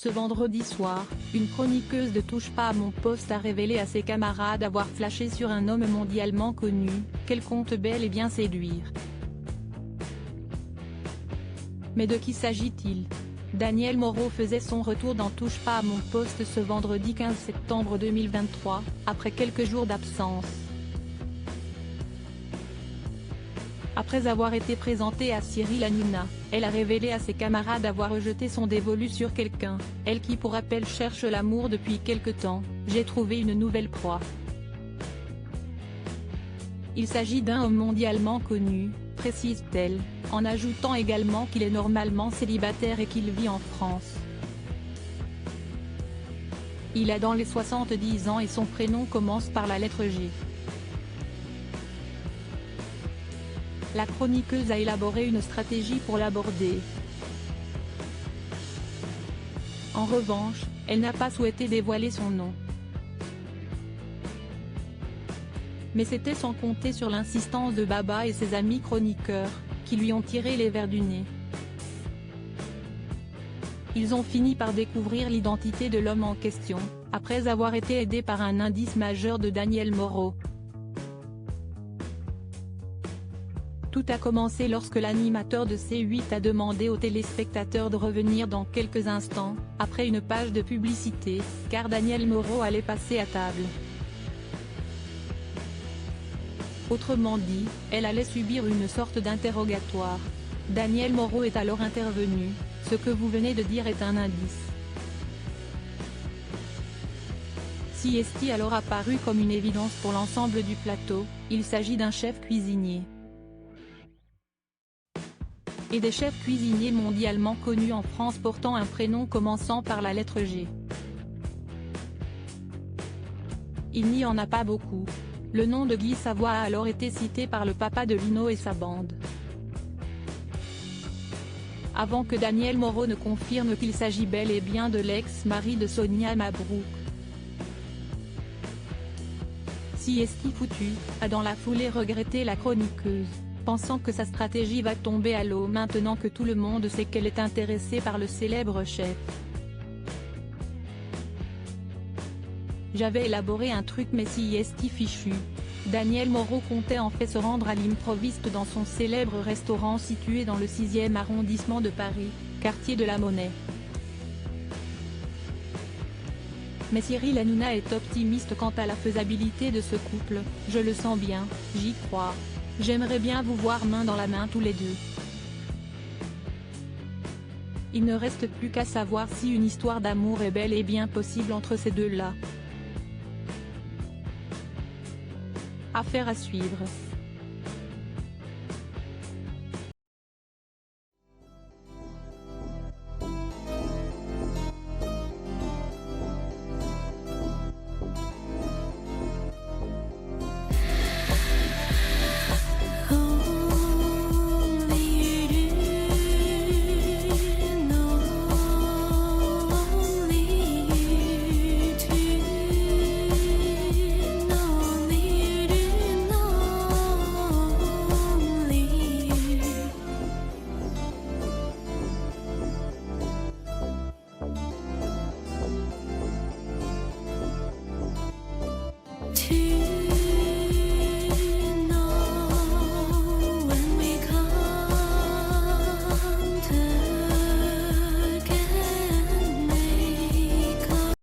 Ce vendredi soir, une chroniqueuse de Touche pas à mon poste a révélé à ses camarades avoir flashé sur un homme mondialement connu, qu'elle compte bel et bien séduire. Mais de qui s'agit-il? Daniel Moreau faisait son retour dans Touche pas à mon poste ce vendredi 15 septembre 2023, après quelques jours d'absence. Après avoir été présentée à Cyril Hanouna, elle a révélé à ses camarades avoir rejeté son dévolu sur quelqu'un, elle qui pour rappel cherche l'amour depuis quelque temps. J'ai trouvé une nouvelle proie. Il s'agit d'un homme mondialement connu, précise-t-elle, en ajoutant également qu'il est normalement célibataire et qu'il vit en France. Il a dans les 70 ans et son prénom commence par la lettre G. La chroniqueuse a élaboré une stratégie pour l'aborder. En revanche, elle n'a pas souhaité dévoiler son nom. Mais c'était sans compter sur l'insistance de Baba et ses amis chroniqueurs, qui lui ont tiré les vers du nez. Ils ont fini par découvrir l'identité de l'homme en question, après avoir été aidés par un indice majeur de Daniel Moreau. Tout a commencé lorsque l'animateur de C8 a demandé aux téléspectateurs de revenir dans quelques instants, après une page de publicité, car Daniel Moreau allait passer à table. Autrement dit, elle allait subir une sorte d'interrogatoire. Daniel Moreau est alors intervenu, ce que vous venez de dire est un indice. Si est alors apparu comme une évidence pour l'ensemble du plateau, il s'agit d'un chef cuisinier. Et des chefs cuisiniers mondialement connus en France portant un prénom commençant par la lettre G. Il n'y en a pas beaucoup. Le nom de Guy Savoy a alors été cité par le papa de Lino et sa bande. Avant que Daniel Moreau ne confirme qu'il s'agit bel et bien de l'ex-mari de Sonia Mabrouk. Siesti foutu, a dans la foulée regretté la chroniqueuse, pensant que sa stratégie va tomber à l'eau maintenant que tout le monde sait qu'elle est intéressée par le célèbre chef. J'avais élaboré un truc mais siesti fichu. Daniel Moreau comptait en fait se rendre à l'improviste dans son célèbre restaurant situé dans le 6e arrondissement de Paris, quartier de la Monnaie. Mais Cyril Hanouna est optimiste quant à la faisabilité de ce couple, je le sens bien, j'y crois. J'aimerais bien vous voir main dans la main tous les deux. Il ne reste plus qu'à savoir si une histoire d'amour est bel et bien possible entre ces deux-là. Affaire à suivre.